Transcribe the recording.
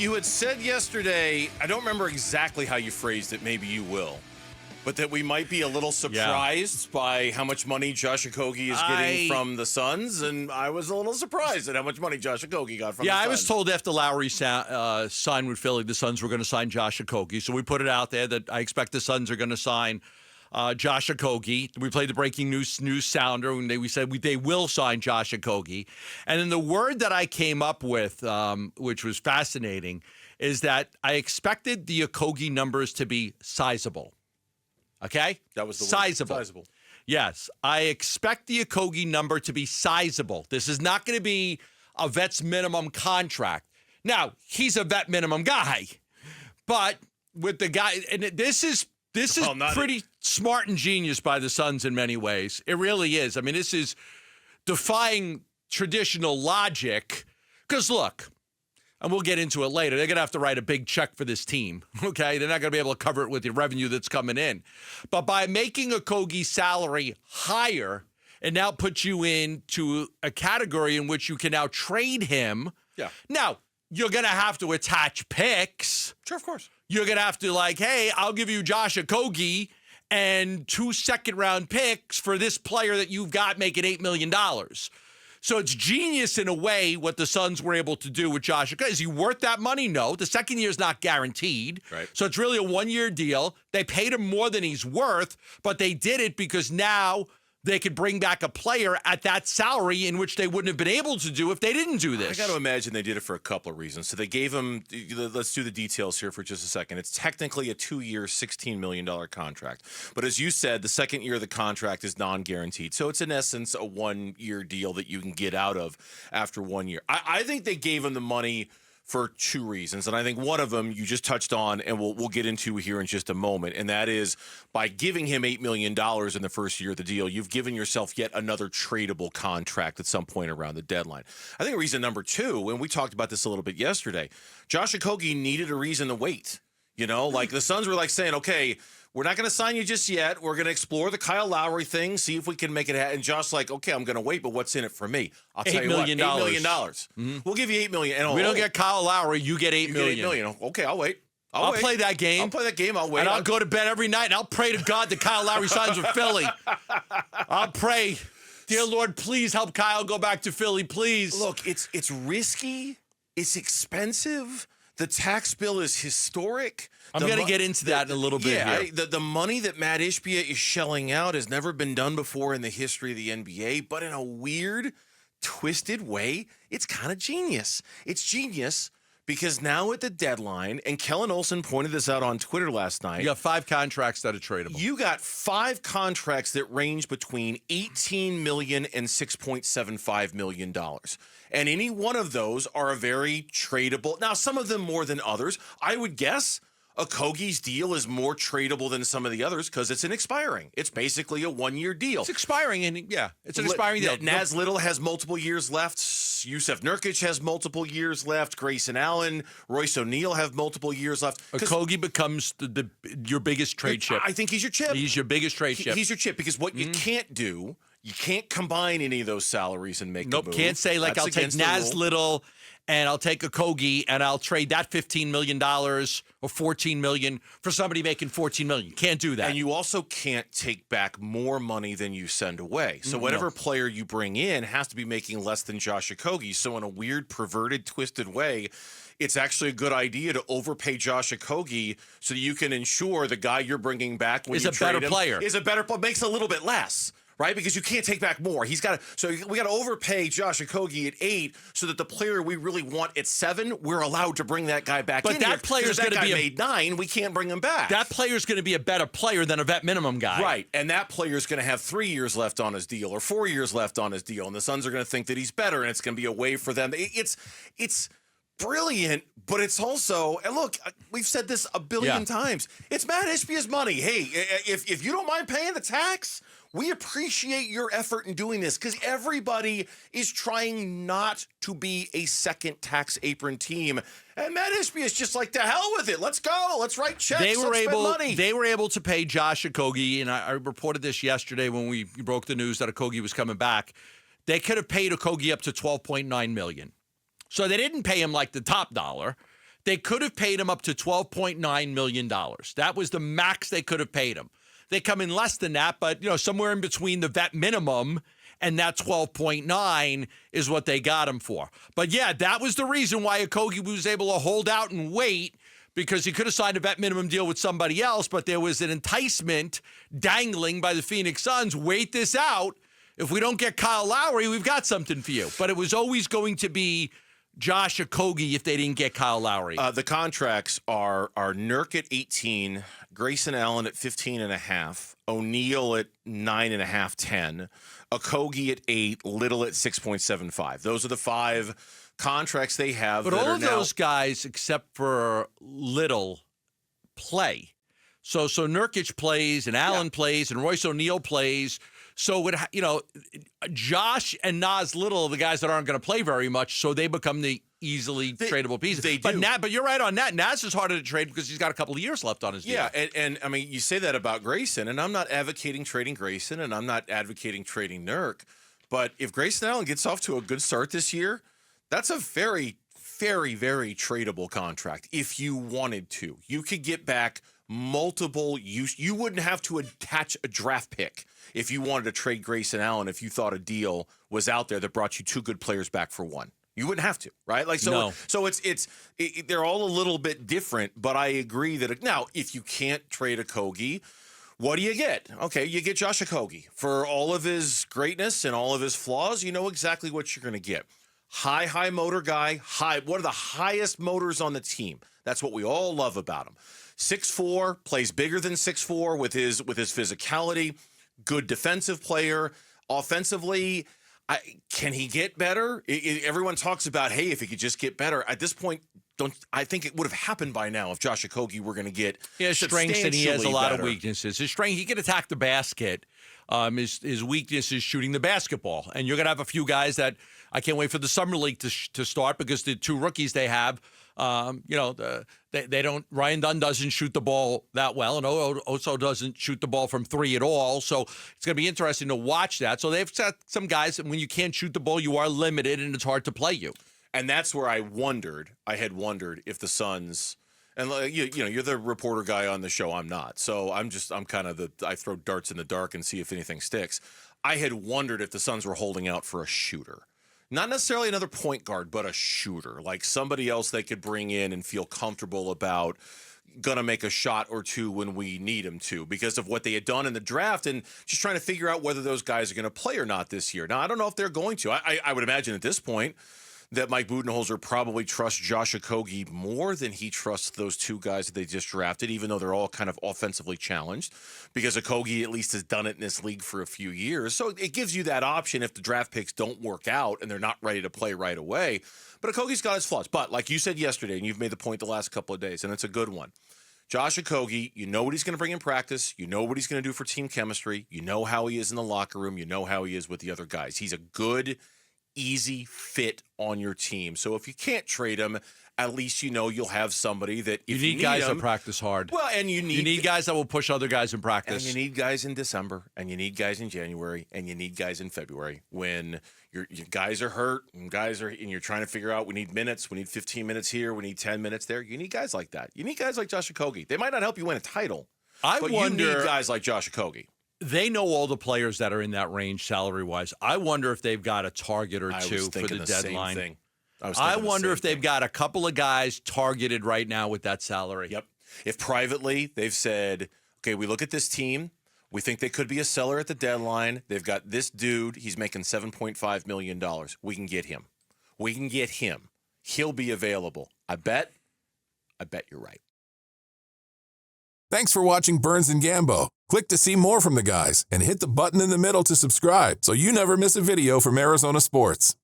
You had said yesterday, I don't remember exactly how you phrased it, maybe you will, but that we might be a little surprised by how much money Josh Okogie is getting from the Suns, and I was a little surprised at how much money Josh Okogie got from the Suns. I was told after Lowry signed with Philly, the Suns were going to sign Josh Okogie, so we put it out there that I expect the Suns are going to sign Josh Okogie. We played the breaking news sounder, and we said they will sign Josh Okogie. And then the word that I came up with, which was fascinating, is that I expected the Okogie numbers to be sizable. Okay? That was the sizable. Word. Sizable. Yes. I expect the Okogie number to be sizable. This is not going to be a vet's minimum contract. Now, he's a vet minimum guy, but with the guy, and this is pretty smart and genius by the Suns in many ways. It really is. I mean, this is defying traditional logic. Because look, and we'll get into it later, they're going to have to write a big check for this team, okay? They're not going to be able to cover it with the revenue that's coming in. But by making Okogie's salary higher, it now puts you into a category in which you can now trade him. Yeah. Now, you're going to have to attach picks. Sure, of course. You're going to have to hey, I'll give you Josh Okogie and 2 second-round picks for this player that you've got making $8 million. So it's genius in a way what the Suns were able to do with Josh Okogie. Is he worth that money? No. The second year is not guaranteed. Right. So it's really a one-year deal. They paid him more than he's worth, but they did it because now they could bring back a player at that salary in which they wouldn't have been able to do if they didn't do this. I got to imagine they did it for a couple of reasons. So they gave him, let's do the details here for just a second. It's technically a 2-year, $16 million contract. But as you said, the second year of the contract is non-guaranteed. So it's in essence a 1-year deal that you can get out of after 1 year. I think they gave him the money for 2 reasons. And I think one of them you just touched on, and we'll get into here in just a moment. And that is by giving him $8 million in the first year of the deal, you've given yourself yet another tradable contract at some point around the deadline. I think reason number 2, and we talked about this a little bit yesterday, Josh Okogie needed a reason to wait. You know, like the Suns were saying, okay, we're not going to sign you just yet. We're going to explore the Kyle Lowry thing, see if we can make it happen. And Josh okay, I'm going to wait, but what's in it for me? I'll tell you what, $8 million. Mm-hmm. We'll give you $8 million. And we don't get Kyle Lowry, you get $8 million. $8 million. Okay, I'll wait. I'll play that game. I'll play that game. I'll wait. And I'll go to bed every night, and I'll pray to God that Kyle Lowry signs with Philly. I'll pray, dear Lord, please help Kyle go back to Philly, please. Look, it's risky. It's expensive. The tax bill is historic. I'm going to get into that in a little bit here. The money that Matt Ishbia is shelling out has never been done before in the history of the NBA, but in a weird, twisted way, it's kind of genius. It's genius because now at the deadline, and Kellen Olson pointed this out on Twitter last night. You got 5 contracts that are tradable. You got 5 contracts that range between $18 million and $6.75 million. And any one of those are a very tradable. Now, some of them more than others. I would guess Okogie's deal is more tradable than some of the others because it's an expiring. It's basically a 1-year deal. It's expiring, and it's an expiring deal. Naz Little has multiple years left. Yusef Nurkic has multiple years left. Grayson Allen, Royce O'Neal have multiple years left. Okogie becomes your biggest trade chip. I think he's your chip. He's your biggest trade chip. He's your chip because what you can't do, you can't combine any of those salaries and make a move. Can't say I'll take Naz Little and I'll take Okogie and I'll trade that $15 million or $14 million for somebody making $14 million. You can't do that. And you also can't take back more money than you send away. So whatever player you bring in has to be making less than Josh Okogie. So in a weird, perverted, twisted way, it's actually a good idea to overpay Josh Okogie so that you can ensure the guy you're bringing back when you trade him is a better player, makes a little bit less. Right? Because you can't take back more. We got to overpay Josh Okogie at 8 so that the player we really want at 7, we're allowed to bring that guy back in. But that player's going to be made 9, we can't bring him back. That player's going to be a better player than a vet minimum guy. Right. And that player's going to have 3 years left on his deal or 4 years left on his deal. And the Suns are going to think that he's better and it's going to be a way for them. It's brilliant, but it's also, and look, we've said this a billion times. It's Matt Ishbia's money. Hey, if you don't mind paying the tax, we appreciate your effort in doing this because everybody is trying not to be a second tax apron team. And Matt Ishbia is just to hell with it. Let's go. Let's write checks. Let's spend money. They were able to pay Josh Okogie, and I reported this yesterday when we broke the news that Okogie was coming back. They could have paid Okogie up to $12.9 million. So they didn't pay him the top dollar. They could have paid him up to $12.9 million. That was the max they could have paid him. They come in less than that, but somewhere in between the vet minimum and that 12.9 is what they got him for. But yeah, that was the reason why Okogie was able to hold out and wait, because he could have signed a vet minimum deal with somebody else, but there was an enticement dangling by the Phoenix Suns. Wait this out. If we don't get Kyle Lowry, we've got something for you. But it was always going to be Josh Okogie if they didn't get Kyle Lowry. The contracts are Nurk at 18, Grayson Allen at 15.5, O'Neal at 9.5, 10, Okogie at 8, Little at 6.75. Those are the 5 contracts they have. But all of those guys, except for Little, play. So Nurkic plays, and Allen plays, and Royce O'Neal plays. So, Josh and Nas Little are the guys that aren't going to play very much, so they become the easily tradable pieces. They do. But you're right on that. Nas is harder to trade because he's got a couple of years left on his deal. Yeah, and I mean, you say that about Grayson, and I'm not advocating trading Grayson, and I'm not advocating trading Nurk, but if Grayson Allen gets off to a good start this year, that's a very, very, very tradable contract. If you wanted to, you could get back multiple use. You wouldn't have to attach a draft pick if you wanted to trade Grayson Allen, if you thought a deal was out there that brought you 2 good players back for 1. You wouldn't have to, right? So they're all a little bit different, but I agree that now if you can't trade Okogie, what do you get? Okay, you get Josh Okogie. For all of his greatness and all of his flaws, you know exactly what you're going to get. High motor guy, one of the highest motors on the team. That's what we all love about him. 6'4", plays bigger than 6'4" with his physicality. Good defensive player. Offensively, can he get better? Everyone talks about, hey, if he could just get better. At this point, I think it would have happened by now if Josh Okogie were going to get he has strengths and he has a lot better. of weaknesses. His strength, he can attack the basket. His weakness is shooting the basketball. And you're going to have a few guys that I can't wait for the summer league to start, because the 2 rookies they have, they don't. Ryan Dunn doesn't shoot the ball that well, and Oso doesn't shoot the ball from 3 at all. So it's going to be interesting to watch that. So they've got some guys that when you can't shoot the ball, you are limited, and it's hard to play you. And that's where I had wondered if the Suns, and you're the reporter guy on the show. I'm not. So I'm kind of I throw darts in the dark and see if anything sticks. I had wondered if the Suns were holding out for a shooter. Not necessarily another point guard, but a shooter, like somebody else they could bring in and feel comfortable about going to make a shot or 2 when we need him to, because of what they had done in the draft, and just trying to figure out whether those guys are going to play or not this year. Now, I don't know if they're going to. I would imagine at this point that Mike Budenholzer probably trusts Josh Okogie more than he trusts those 2 guys that they just drafted, even though they're all kind of offensively challenged, because Okogie at least has done it in this league for a few years. So it gives you that option if the draft picks don't work out and they're not ready to play right away. But Okogie's got his flaws. But like you said yesterday, and you've made the point the last couple of days, and it's a good one. Josh Okogie, you know what he's going to bring in practice. You know what he's going to do for team chemistry. You know how he is in the locker room. You know how he is with the other guys. He's a good, easy fit on your team. So if you can't trade him, at least you know you'll have somebody that if you need guys that practice hard. Well, and you need guys that will push other guys in practice. And you need guys in December, and you need guys in January, and you need guys in February when your guys are hurt and you're trying to figure out we need minutes, we need 15 minutes here, we need 10 minutes there. You need guys like that. You need guys like Josh Okogie. They might not help you win a title, but you need guys like Josh Okogie. They know all the players that are in that range salary-wise. I wonder if they've got a target or 2 for the deadline. Same thing. I wonder if they've got a couple of guys targeted right now with that salary. Yep. If privately they've said, okay, we look at this team, we think they could be a seller at the deadline. They've got this dude, he's making $7.5 million. We can get him. We can get him. He'll be available. I bet you're right. Thanks for watching Burns and Gambo. Click to see more from the guys and hit the button in the middle to subscribe so you never miss a video from Arizona sports.